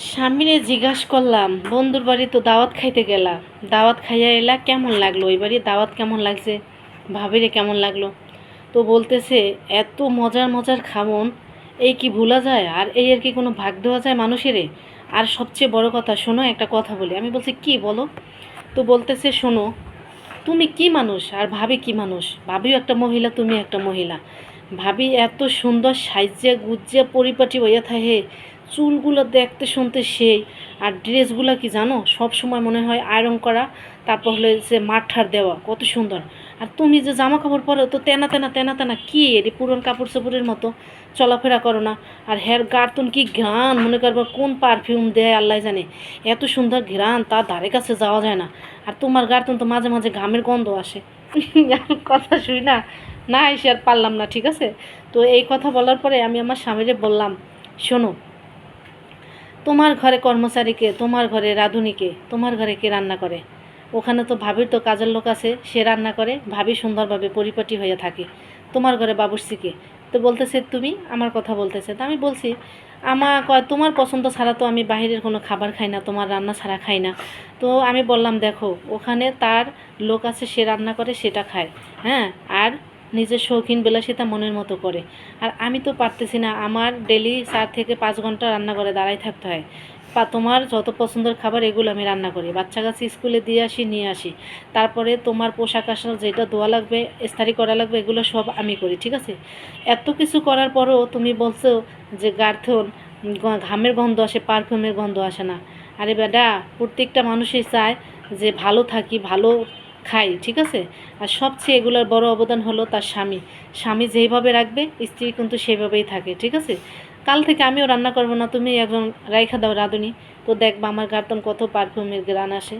স্বামীরে জিজ্ঞাসা করলাম, বন্ধুর বাড়ি তো দাওয়াত খাইতে গেলা, দাওয়াত খাইয়া এলা, কেমন লাগলো ওই বাড়ি দাওয়াত, কেমন লাগছে, ভাবিরে কেমন লাগলো? তো বলতেছে, এত মজার মজার খামন, এই কি ভোলা যায়? আর এই আর কি কোনো ভাগ দেওয়া যায় মানুষেরে? আর সবচেয়ে বড় কথা, শোনো একটা কথা বলি। আমি বলছি, কি বলো? তো বলতেছে, শোনো, তুমি কি মানুষ আর ভাবি কি মানুষ? ভাবিও একটা মহিলা, তুমি একটা মহিলা। ভাবি এত সুন্দর সাইজে গুজ্জে পরিপাটি হইয়া থাকে, চুলগুলো দেখতে শুনতে সেই, আর ড্রেসগুলো কি জানো, সব সময় মনে হয় আয়রন করা, তারপর হলে যে মাঠার দেওয়া, কত সুন্দর। আর তুমি যে জামা কাপড় পরো তো তেনা তেনা তেনা তেনা, কি এটি পুরন কাপড় চোপড়ের মতো চলাফেরা করো না? আর হের গার্তন কি ঘ্রাণ, মনে করবা কোন পারফিউম দেয় আল্লাহ জানে, এত সুন্দর ঘ্রাণ, তার ধারে কাছে যাওয়া যায় না। আর তোমার গার্তন তো মাঝে মাঝে ঘামের গন্ধ আসে। কথা শুই না, না এসে আর পারলাম না, ঠিক আছে? তো এই কথা বলার পরে আমি আমার স্বামীরে বললাম, শোনো, তোমার ঘরে কর্মচারীকে, তোমার ঘরে রাঁধুনিকে, তোমার ঘরে কে রান্না করে? ওখানে তো ভাবির তো কাজের লোক আছে, সে রান্না করে, ভাবি সুন্দরভাবে পরিপাটি হয়ে থাকে। তোমার ঘরে বাবুর্চিকে? তো বলতেছে, তুমি আমার কথা বলতেছে। তো আমি বলছি, আমার কয়, তোমার পছন্দ ছাড়া তো আমি বাইরের কোনো খাবার খাই না, তোমার রান্না ছাড়া খাই না। তো আমি বললাম, দেখো, ওখানে তার লোক আছে, সে রান্না করে, সেটা খায়। হ্যাঁ, আর নিজের শৌখিন বিলাসিতা মনের মতো করে। আর আমি তো পারতেছি না, আমার ডেলি 4 থেকে 5 ঘন্টা রান্নাঘরে দাঁড়াই থাকতে হয়। তোমার যত পছন্দের খাবার এগুলো আমি রান্না করি, বাচ্চা কাছে স্কুলে দিয়ে আসি, নিয়ে আসি। তারপরে তোমার পোশাক আশাক যেটা ধোয়া লাগবে, ইস্ত্রি করা লাগবে, এগুলো সব আমি করি, ঠিক আছে? এত কিছু করার পরও তুমি বলছো যে গার্থন ঘামের গন্ধ আসে, পারফিউমের গন্ধ আসে না। আরে বেডা, প্রত্যেকটা মানুষই চায় যে ভালো থাকি, ভালো খাই, ঠিক আছে? আর সবচেয়ে এগুলোর বড় অবদান হলো তার স্বামী। স্বামী যেইভাবে রাখবে, স্ত্রী কিন্তু সেভাবেই থাকে, ঠিক আছে? কাল থেকে আমিও রান্না করবো না, তুমি একজন রাইখা দাও রাঁধুনি, তো দেখবা আমার গার্তন কত পারফিউমের গ্রান আসে।